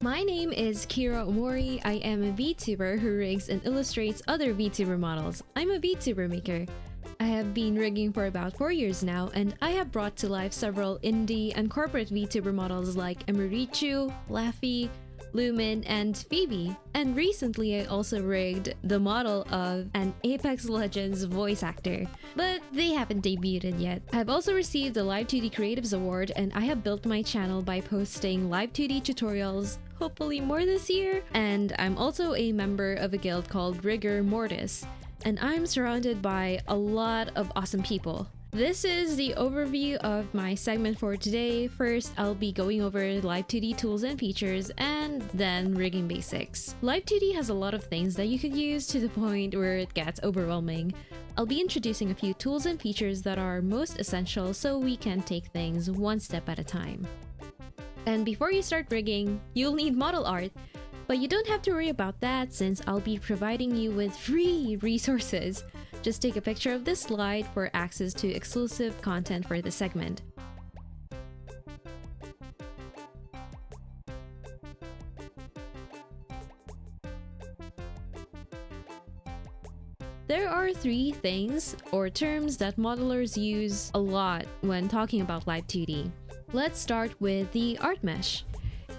My name is Kira Omori. I am a VTuber who rigs and illustrates other VTuber models. I'm a VTuber maker. I have been rigging for about 4 years now, and I have brought to life several indie and corporate VTuber models like Emirichu, Laffy, Lumen, and Phoebe. And recently I also rigged the model of an Apex Legends voice actor, but they haven't debuted yet. I've also received the Live2D Creatives Award, and I have built my channel by posting Live2D tutorials, hopefully more this year. And I'm also a member of a guild called Rigor Mortis, and I'm surrounded by a lot of awesome people. This is the overview of my segment for today. First, I'll be going over Live2D tools and features, and then rigging basics. Live2D has a lot of things that you could use to the point where it gets overwhelming. I'll be introducing a few tools and features that are most essential so we can take things one step at a time. And before you start rigging, you'll need model art. But you don't have to worry about that since I'll be providing you with free resources. Just take a picture of this slide for access to exclusive content for the segment. There are 3 things or terms that modelers use a lot when talking about Live2D. Let's start with the art mesh.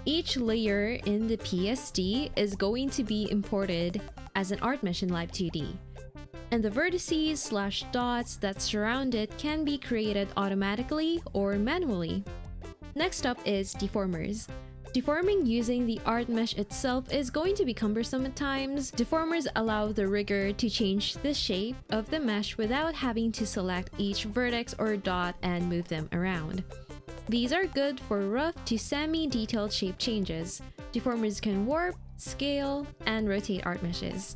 Each layer in the PSD is going to be imported as an art mesh in Live2D. And the vertices/dots that surround it can be created automatically or manually. Next up is deformers. Deforming using the art mesh itself is going to be cumbersome at times. Deformers allow the rigger to change the shape of the mesh without having to select each vertex or dot and move them around. These are good for rough to semi-detailed shape changes. Deformers can warp, scale, and rotate art meshes.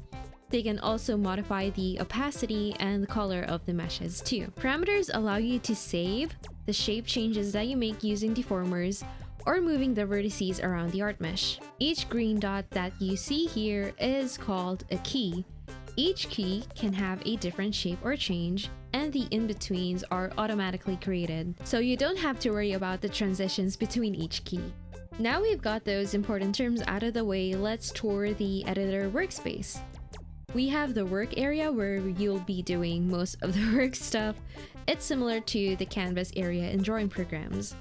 They can also modify the opacity and the color of the meshes too. Parameters allow you to save the shape changes that you make using deformers or moving the vertices around the art mesh. Each green dot that you see here is called a key. Each key can have a different shape or change, and the in-betweens are automatically created, so you don't have to worry about the transitions between each key. Now we've got those important terms out of the way, let's tour the editor workspace. We have the work area where you'll be doing most of the work stuff. It's similar to the canvas area in drawing programs.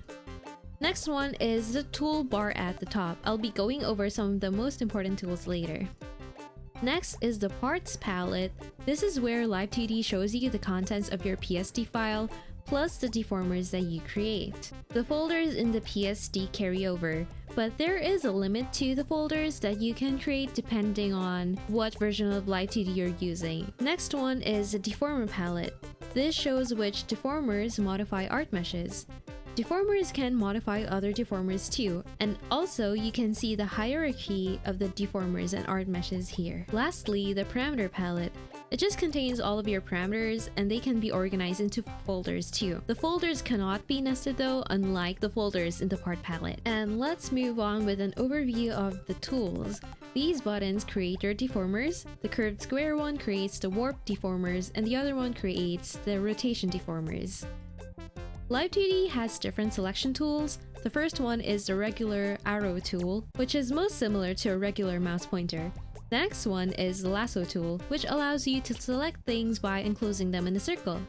Next one is the toolbar at the top. I'll be going over some of the most important tools later. Next is the parts palette. This is where Live2D shows you the contents of your PSD file, plus the deformers that you create. The folders in the PSD carry over, but there is a limit to the folders that you can create depending on what version of Live2D you're using. Next one is the deformer palette. This shows which deformers modify art meshes. Deformers can modify other deformers too, and also you can see the hierarchy of the deformers and art meshes here. Lastly, the parameter palette. It just contains all of your parameters, and they can be organized into folders too. The folders cannot be nested though, unlike the folders in the part palette. And let's move on with an overview of the tools. These buttons create your deformers. The curved square one creates the warp deformers, and the other one creates the rotation deformers. Live2D has different selection tools. The first one is the regular arrow tool, which is most similar to a regular mouse pointer. The next one is the lasso tool, which allows you to select things by enclosing them in a circle.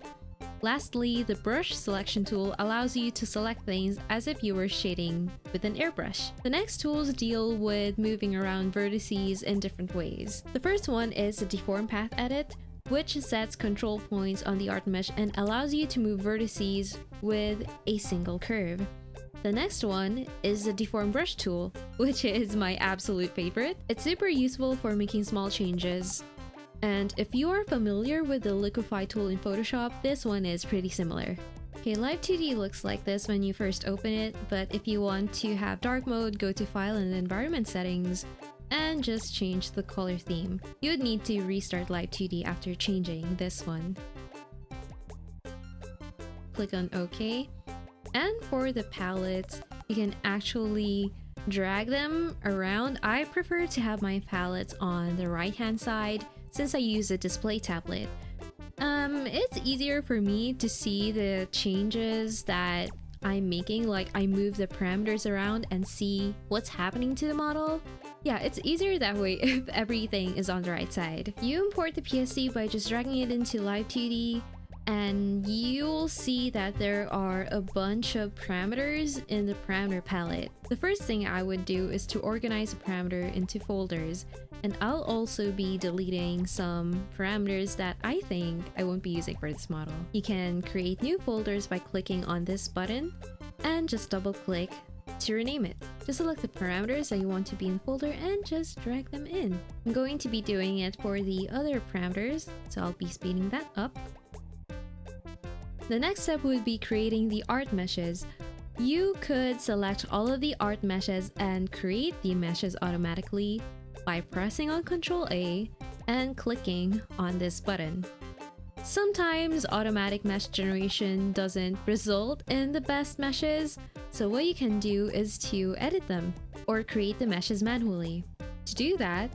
Lastly, the brush selection tool allows you to select things as if you were shading with an airbrush. The next tools deal with moving around vertices in different ways. The first one is the deform path edit, which sets control points on the art mesh and allows you to move vertices with a single curve. The next one is the deform brush tool, which is my absolute favorite. It's super useful for making small changes. And if you are familiar with the liquify tool in Photoshop, this one is pretty similar. Okay, Live2D looks like this when you first open it, but if you want to have dark mode, go to File and Environment Settings, and just change the color theme. You would need to restart Live2D after changing this one. Click on OK. And for the palettes, you can actually drag them around. I prefer to have my palettes on the right hand side since I use a display tablet. It's easier for me to see the changes that I'm making, like I move the parameters around and see what's happening to the model. Yeah, it's easier that way if everything is on the right side. You import the PSD by just dragging it into Live2D, and you'll see that there are a bunch of parameters in the parameter palette. The first thing I would do is to organize a parameter into folders, and I'll also be deleting some parameters that I think I won't be using for this model. You can create new folders by clicking on this button and just double click to rename it. Just select the parameters that you want to be in the folder and just drag them in. I'm going to be doing it for the other parameters, so I'll be speeding that up. The next step would be creating the art meshes. You could select all of the art meshes and create the meshes automatically by pressing on Ctrl A and clicking on this button. Sometimes automatic mesh generation doesn't result in the best meshes, so what you can do is to edit them or create the meshes manually. To do that,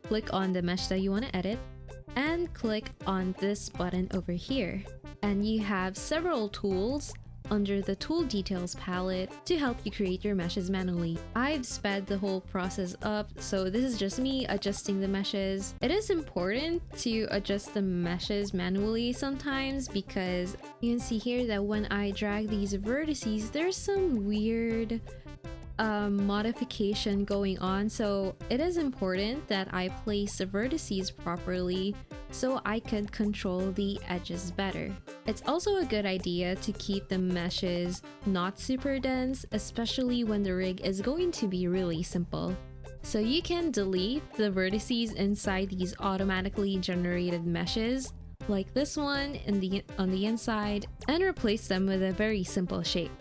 click on the mesh that you want to edit and click on this button over here. And you have several tools under the tool details palette to help you create your meshes manually. I've sped the whole process up, so this is just me adjusting the meshes. It is important to adjust the meshes manually sometimes because you can see here that when I drag these vertices, there's some weird modification going on, so it is important that I place the vertices properly so I could control the edges better. It's also a good idea to keep the meshes not super dense, especially when the rig is going to be really simple. So you can delete the vertices inside these automatically generated meshes, like this one on the inside, and replace them with a very simple shape.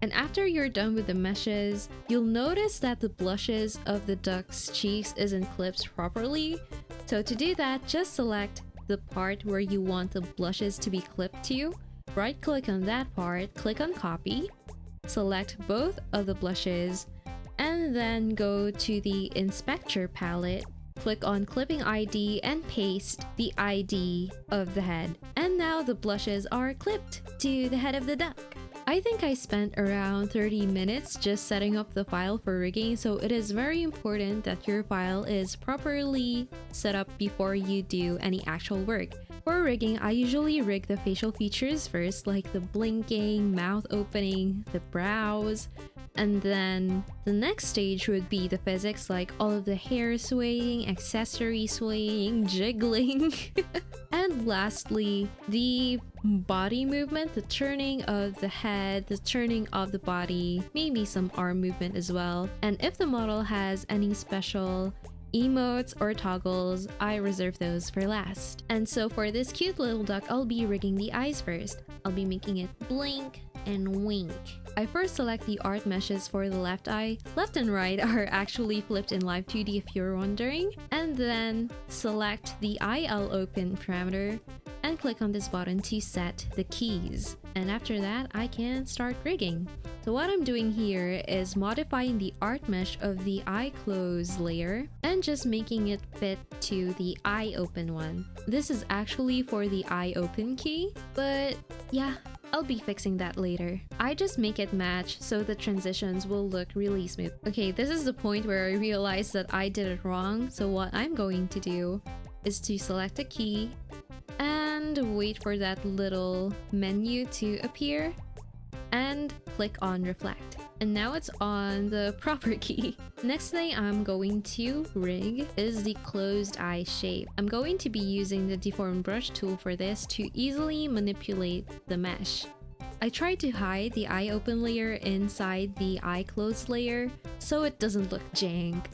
And after you're done with the meshes, you'll notice that the blushes of the duck's cheeks isn't clipped properly. So to do that, just select the part where you want the blushes to be clipped to, right click on that part, click on copy, select both of the blushes, and then go to the inspector palette, click on clipping ID and paste the ID of the head. And now the blushes are clipped to the head of the duck. I think I spent around 30 minutes just setting up the file for rigging, so it is very important that your file is properly set up before you do any actual work. For rigging, I usually rig the facial features first, like the blinking, mouth opening, the brows, and then the next stage would be the physics, like all of the hair swaying, accessory swaying, jiggling, and lastly, the body movement, the turning of the head, the turning of the body, maybe some arm movement as well. And if the model has any special emotes or toggles, I reserve those for last. And so for this cute little duck, I'll be rigging the eyes first. I'll be making it blink and wink. I first select the art meshes for the left eye. Left and right are actually flipped in Live2D if you're wondering. And then select the IL open parameter and click on this button to set the keys. And after that, I can start rigging. So what I'm doing here is modifying the art mesh of the eye close layer and just making it fit to the eye open one. This is actually for the eye open key, but yeah, I'll be fixing that later. I just make it match so the transitions will look really smooth. Okay, this is the point where I realized that I did it wrong, so what I'm going to do is to select a key and wait for that little menu to appear and click on reflect. And now it's on the proper key. Next thing I'm going to rig is the closed eye shape. I'm going to be using the deform brush tool for this to easily manipulate the mesh. I tried to hide the eye open layer inside the eye closed layer so it doesn't look jank.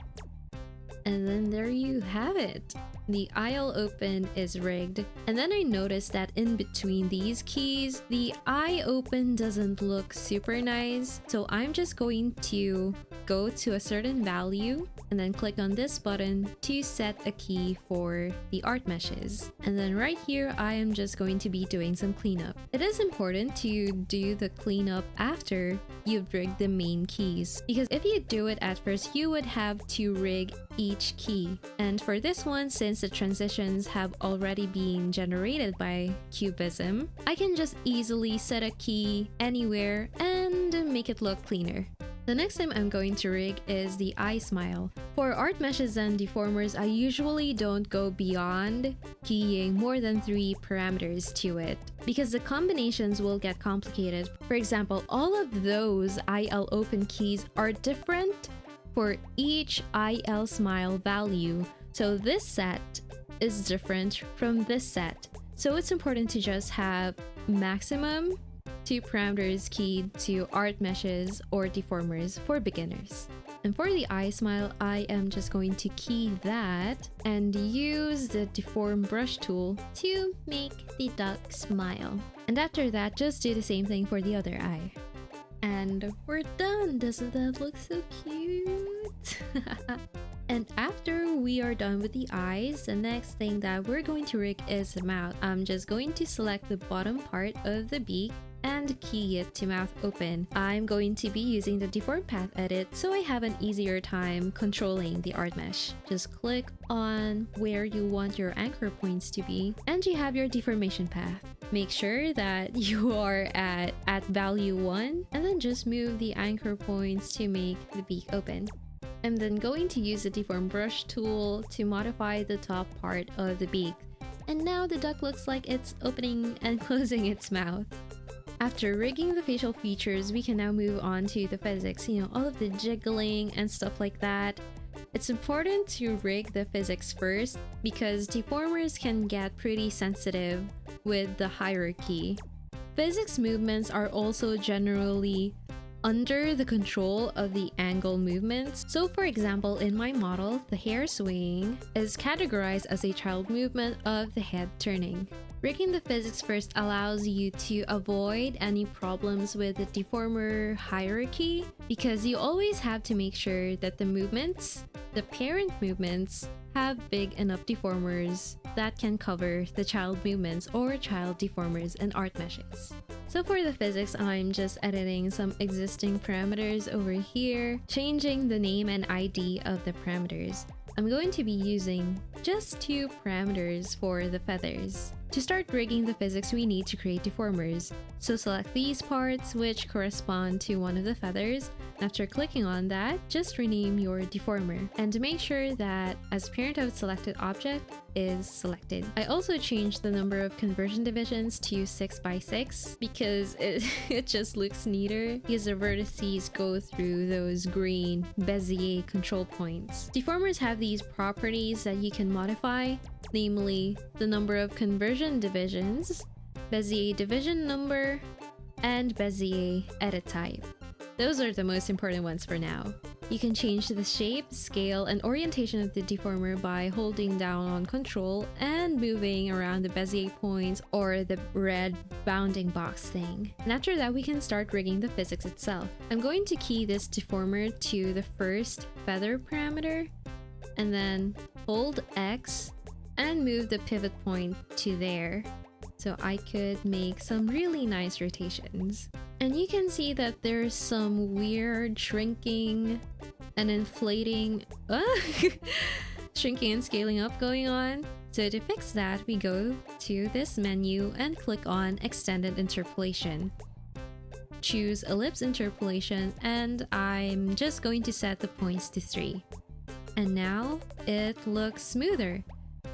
And then there you have it. The IL open is rigged, and then I noticed that in between these keys, the eye open doesn't look super nice, so I'm just going to go to a certain value and then click on this button to set a key for the art meshes. And then right here, I am just going to be doing some cleanup. It is important to do the cleanup after you've rigged the main keys, because if you do it at first, you would have to rig each key. And for this one, since since the transitions have already been generated by Cubism, I can just easily set a key anywhere and make it look cleaner. The next time I'm going to rig is the eye smile. For ArtMeshes and Deformers, I usually don't go beyond keying more than 3 parameters to it, because the combinations will get complicated. For example, all of those IL open keys are different for each IL smile value, so this set is different from this set. So it's important to just have maximum 2 parameters keyed to ArtMeshes or Deformers for beginners. And for the eye smile, I am just going to key that and use the Deform brush tool to make the duck smile. And after that, just do the same thing for the other eye. And we're done! Doesn't that look so cute? And after we are done with the eyes, the next thing that we're going to rig is the mouth. I'm just going to select the bottom part of the beak and key it to mouth open. I'm going to be using the Deform Path Edit so I have an easier time controlling the art mesh. Just click on where you want your anchor points to be and you have your deformation path. Make sure that you are at value 1 and then just move the anchor points to make the beak open. I'm then going to use the Deform brush tool to modify the top part of the beak. And now the duck looks like it's opening and closing its mouth. After rigging the facial features, we can now move on to the physics, all of the jiggling and stuff like that. It's important to rig the physics first because deformers can get pretty sensitive with the hierarchy. Physics movements are also generally under the control of the angle movements. So for example, in my model, the hair swaying is categorized as a child movement of the head turning. Rigging the physics first allows you to avoid any problems with the deformer hierarchy because you always have to make sure that the movements, the parent movements, have big enough deformers that can cover the child movements or child deformers in ArtMeshes. So for the physics, I'm just editing some existing parameters over here, changing the name and ID of the parameters. I'm going to be using just 2 parameters for the feathers. To start rigging the physics, we need to create deformers. So select these parts which correspond to one of the feathers. After clicking on that, just rename your deformer and make sure that as parent of selected object is selected. I also changed the number of conversion divisions to 6 by 6 because it just looks neater because the vertices go through those green Bezier control points. Deformers have these properties that you can modify, namely the number of conversion divisions, Bezier division number, and Bezier edit type. Those are the most important ones for now. You can change the shape, scale, and orientation of the deformer by holding down on Control and moving around the Bezier points or the red bounding box thing. And after that, we can start rigging the physics itself. I'm going to key this deformer to the first feather parameter and then hold X and move the pivot point to there. So I could make some really nice rotations. And you can see that there's some weird shrinking and inflating, shrinking and scaling up going on. So to fix that, we go to this menu and click on Extended Interpolation. Choose Ellipse Interpolation, and I'm just going to set the points to 3. And now it looks smoother.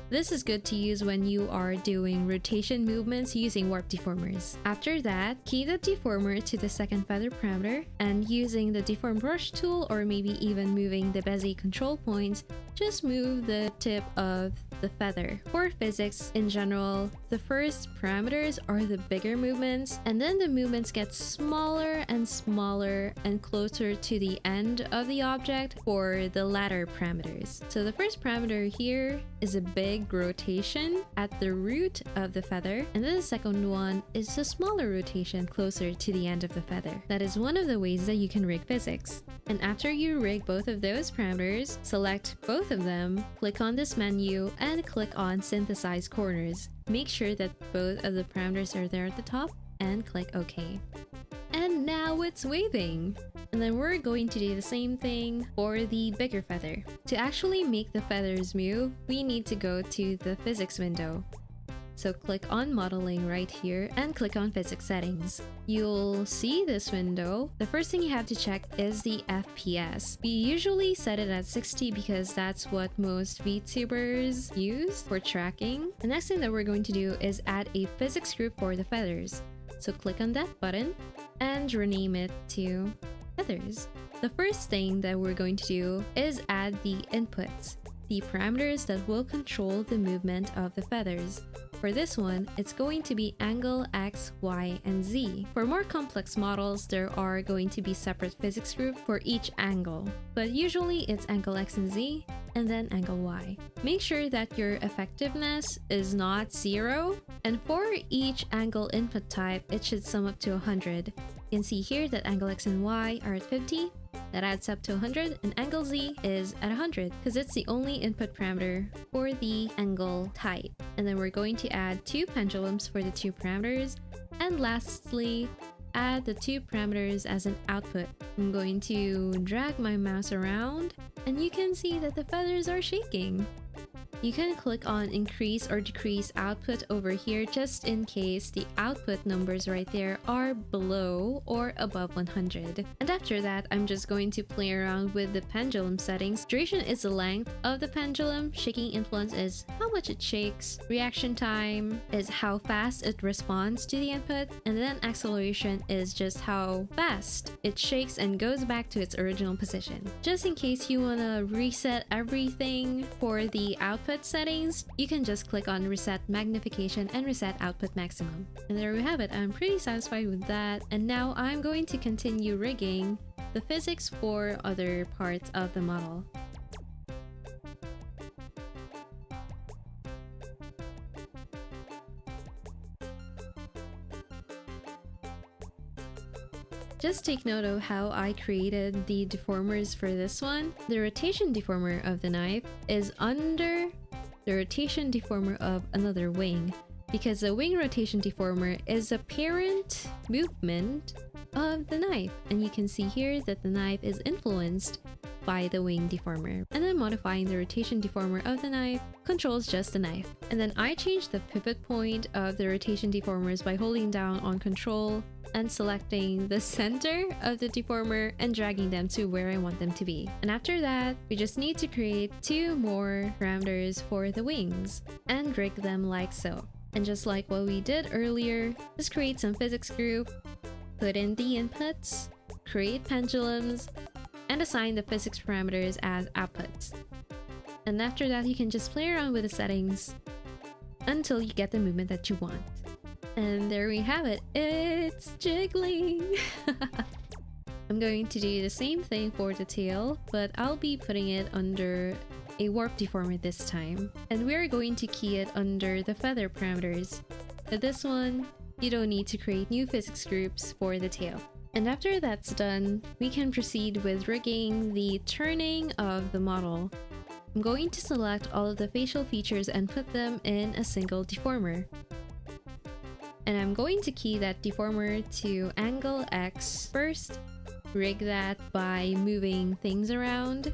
This is good to use when you are doing rotation movements using warp deformers. After that, key the deformer to the second feather parameter, and using the Deform brush tool or maybe even moving the Bezier control points, just move the tip of the feather. For physics in general, the first parameters are the bigger movements, and then the movements get smaller and smaller and closer to the end of the object for the latter parameters. So the first parameter here is a big rotation at the root of the feather, and then the second one is a smaller rotation closer to the end of the feather. That is one of the ways that you can rig physics. And after you rig both of those parameters, select both of them, click on this menu, and click on Synthesize Corners. Make sure that both of the parameters are there at the top, and click OK. And now it's waving! And then we're going to do the same thing for the bigger feather. To actually make the feathers move, we need to go to the physics window. So click on modeling right here and click on physics settings. You'll see this window. The first thing you have to check is the FPS. We usually set it at 60 because that's what most VTubers use for tracking. The next thing that we're going to do is add a physics group for the feathers. So click on that button and rename it to feathers. The first thing that we're going to do is add the inputs, the parameters that will control the movement of the feathers. For this one, it's going to be angle X, Y, and Z. For more complex models, there are going to be separate physics groups for each angle, but usually it's angle X and Z, and then angle Y. Make sure that your effectiveness is not 0, and for each angle input type, it should sum up to 100. You can see here that angle X and Y are at 50, that adds up to 100, and angle Z is at 100 because it's the only input parameter for the angle type. And then we're going to add 2 pendulums for the 2 parameters, and lastly, add the 2 parameters as an output. I'm going to drag my mouse around, and you can see that the feathers are shaking. You can click on increase or decrease output over here just in case the output numbers right there are below or above 100. And after that, I'm just going to play around with the pendulum settings. Duration is the length of the pendulum, shaking influence is how much it shakes, reaction time is how fast it responds to the input, and then acceleration is just how fast it shakes and goes back to its original position. Just in case you want to reset everything for the output settings, you can just click on reset magnification and reset output maximum. And there we have it. I'm pretty satisfied with that. And now I'm going to continue rigging the physics for other parts of the model. Just take note of how I created the deformers for this one. The rotation deformer of the knife is under the rotation deformer of another wing, because the wing rotation deformer is a parent movement of the knife, and you can see here that the knife is influenced by the wing deformer. And then modifying the rotation deformer of the knife controls just the knife. And then I changed the pivot point of the rotation deformers by holding down on control and selecting the center of the deformer and dragging them to where I want them to be. And after that, we just need to create 2 more parameters for the wings and rig them like so. And just like what we did earlier, just create some physics group, put in the inputs, create pendulums, and assign the physics parameters as outputs. And after that, you can just play around with the settings until you get the movement that you want. And there we have it. It's jiggling! I'm going to do the same thing for the tail, but I'll be putting it under a warp deformer this time. And we're going to key it under the feather parameters. For this one, you don't need to create new physics groups for the tail. And after that's done, we can proceed with rigging the turning of the model. I'm going to select all of the facial features and put them in a single deformer. And I'm going to key that deformer to angle X first, rig that by moving things around,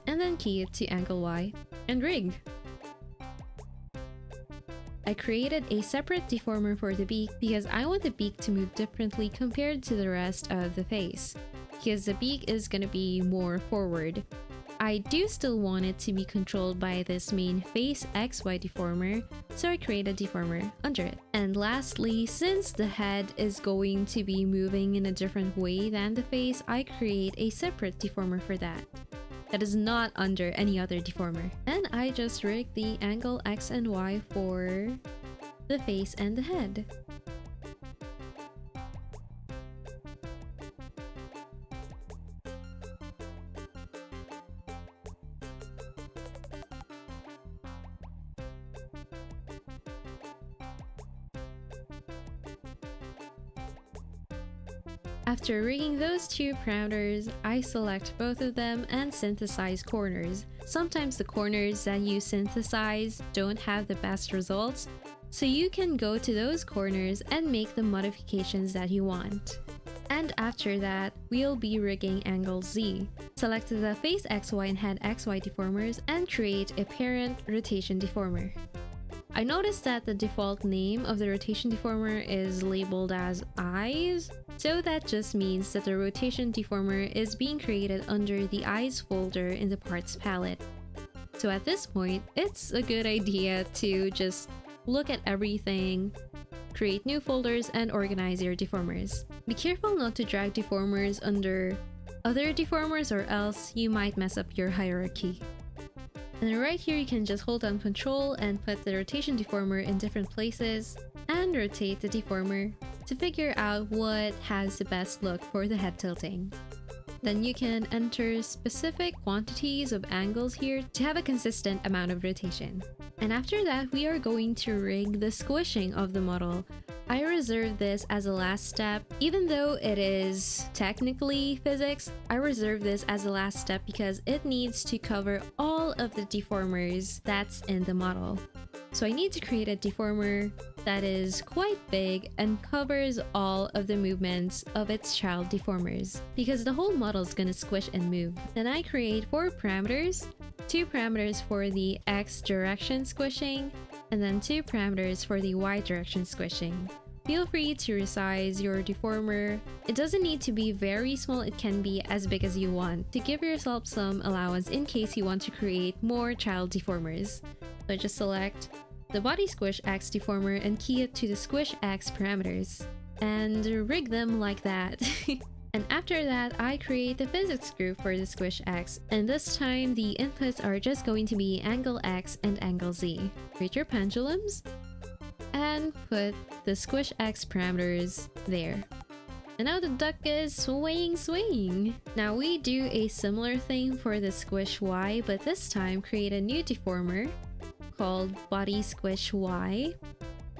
and then key it to angle Y and rig. I created a separate deformer for the beak because I want the beak to move differently compared to the rest of the face, because the beak is going to be more forward. I do still want it to be controlled by this main face XY deformer, so I created a deformer under it. And lastly, since the head is going to be moving in a different way than the face, I create a separate deformer for that. That is not under any other deformer. And I just rig the angle X and Y for the face and the head. After rigging those 2 parameters, I select both of them and synthesize corners. Sometimes the corners that you synthesize don't have the best results, so you can go to those corners and make the modifications that you want. And after that, we'll be rigging angle Z. Select the face XY and head XY deformers and create a parent rotation deformer. I noticed that the default name of the rotation deformer is labeled as eyes, so that just means that the rotation deformer is being created under the eyes folder in the parts palette. So at this point, it's a good idea to just look at everything, create new folders, and organize your deformers. Be careful not to drag deformers under other deformers or else you might mess up your hierarchy. And right here you can just hold down Control and put the rotation deformer in different places and rotate the deformer to figure out what has the best look for the head tilting. Then you can enter specific quantities of angles here to have a consistent amount of rotation. And after that, we are going to rig the squishing of the model. I reserve this as a last step. Even though it is technically physics, I reserve this as a last step because it needs to cover all of the deformers that's in the model. So I need to create a deformer that is quite big and covers all of the movements of its child deformers because the whole model is gonna squish and move. Then I create 4 parameters, 2 parameters for the X direction squishing, and then 2 parameters for the Y direction squishing. Feel free to resize your deformer. It doesn't need to be very small, it can be as big as you want to give yourself some allowance in case you want to create more child deformers. So just select the body squish X deformer and key it to the squish X parameters and rig them like that. And after that, I create the physics group for the squish X, and this time the inputs are just going to be angle X and angle Z. Create your pendulums and put the squish X parameters there. And now the duck is swaying. Now we do a similar thing for the squish Y, but this time create a new deformer called body squish Y.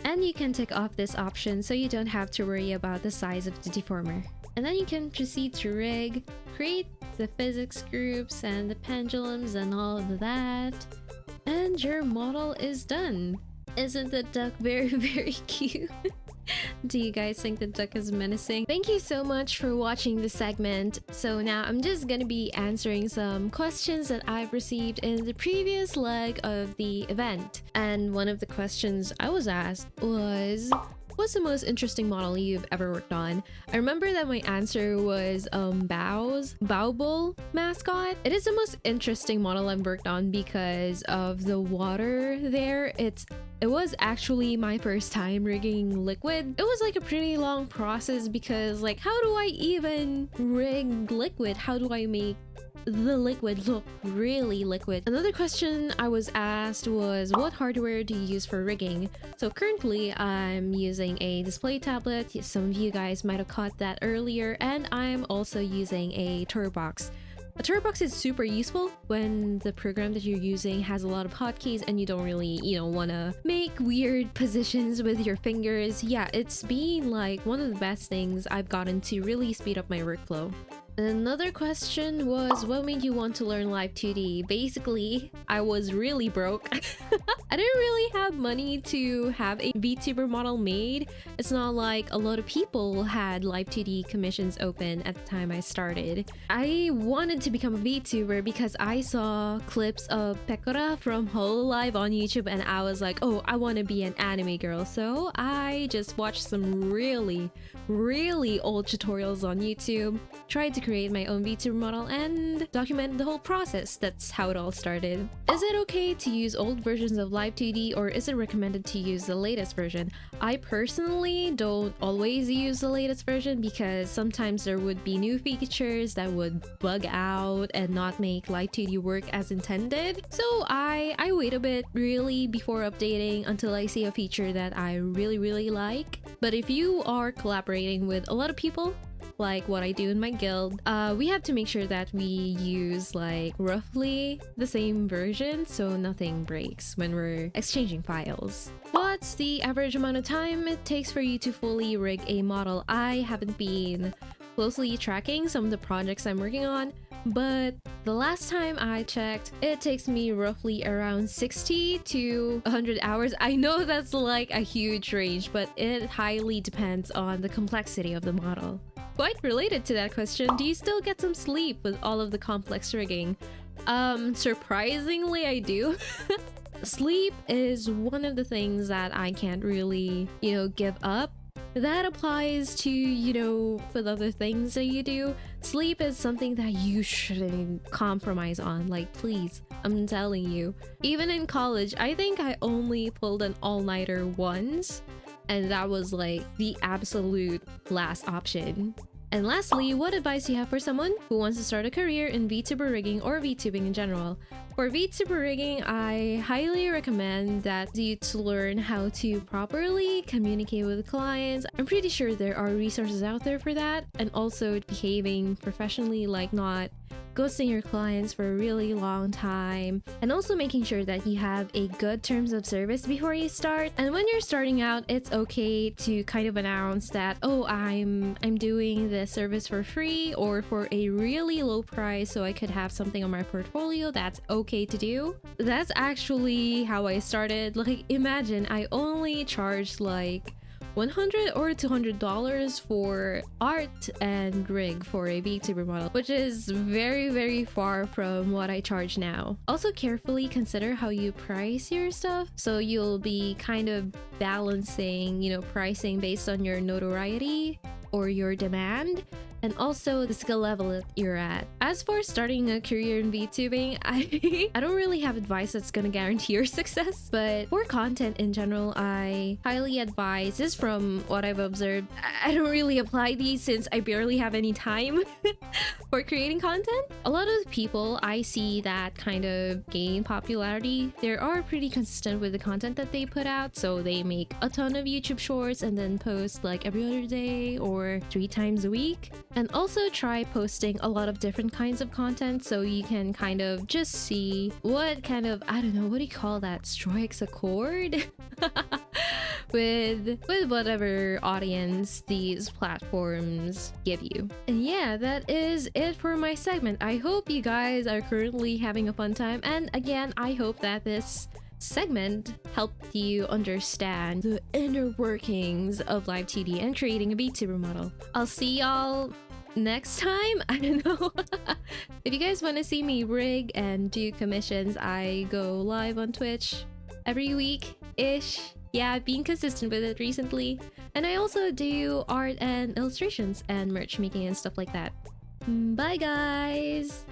And you can tick off this option so you don't have to worry about the size of the deformer. And then you can proceed to rig, create the physics groups and the pendulums and all of that. And your model is done. Isn't the duck very, very cute? Do you guys think the duck is menacing? Thank you so much for watching this segment. So now I'm just gonna be answering some questions that I've received in the previous leg of the event. And one of the questions I was asked was, what's the most interesting model you've ever worked on? I remember that my answer was Bowbull mascot. It is the most interesting model I've worked on because of the water there. It was actually my first time rigging liquid. It was like a pretty long process because like, how do I even rig liquid? How do I make the liquid look really liquid? Another question I was asked was, what hardware do you use for rigging? So currently I'm using a display tablet. Some of you guys might have caught that earlier, and I'm also using a Turbox. A Turbox is super useful when the program that you're using has a lot of hotkeys and you don't really, want to make weird positions with your fingers. Yeah, it's been like one of the best things I've gotten to really speed up my workflow. Another question was, what made you want to learn Live2D? Basically, I was really broke. I didn't really have money to have a VTuber model made. It's not like a lot of people had Live2D commissions open at the time I started. I wanted to become a VTuber because I saw clips of Pekora from Hololive on YouTube and I was like, oh, I want to be an anime girl. So I just watched some really old tutorials on YouTube, tried to create my own VTuber model and documented the whole process. That's how it all started. Is it okay to use old versions of Live2D or is it recommended to use the latest version? I personally don't always use the latest version because sometimes there would be new features that would bug out and not make Live2D work as intended. So I wait a bit really before updating until I see a feature that I really like. But if you are collaborating with a lot of people, like what I do in my guild, we have to make sure that we use like roughly the same version so nothing breaks when we're exchanging files. What's the average amount of time it takes for you to fully rig a model? I haven't been closely tracking some of the projects I'm working on, but the last time I checked, it takes me roughly around 60 to 100 hours. I know that's like a huge range, but it highly depends on the complexity of the model. Quite related to that question, do you still get some sleep with all of the complex rigging? Surprisingly, I do. Sleep is one of the things that I can't really, give up. That applies to, with other things that you do. Sleep is something that you shouldn't compromise on. Like, please, I'm telling you. Even in college, I think I only pulled an all-nighter once, and that was like the absolute last option. And lastly, what advice do you have for someone who wants to start a career in VTuber rigging or VTubing in general? For VTuber rigging, I highly recommend that you to learn how to properly communicate with clients. I'm pretty sure there are resources out there for that, and also behaving professionally, like not ghosting your clients for a really long time, and also making sure that you have a good terms of service before you start. And when you're starting out, it's okay to kind of announce that, oh, I'm doing this service for free or for a really low price so I could have something on my portfolio. That's okay to do. That's actually how I started. Like, imagine I only charged like $100 or $200 for art and rig for a VTuber model, which is very, very far from what I charge now. Also, carefully consider how you price your stuff, so you'll be kind of balancing, pricing based on your notoriety or your demand, and also the skill level that you're at. As for starting a career in VTubing, I don't really have advice that's gonna guarantee your success, but for content in general, I highly advise, this is from what I've observed. I don't really apply these since I barely have any time for creating content. A lot of people I see that kind of gain popularity, they are pretty consistent with the content that they put out, so they make a ton of YouTube shorts and then post like every other day or 3 times a week. And also try posting a lot of different kinds of content so you can kind of just see what kind of, I don't know, what do you call that, strikes a chord with whatever audience these platforms give you. And yeah, that is it for my segment. I hope you guys are currently having a fun time, and again, I hope that this segment helped you understand the inner workings of Live2D and creating a VTuber model. I'll see y'all next time. I don't know. If you guys want to see me rig and do commissions, I go live on Twitch every week-ish. Yeah, I've been consistent with it recently. And I also do art and illustrations and merch making and stuff like that. Bye guys!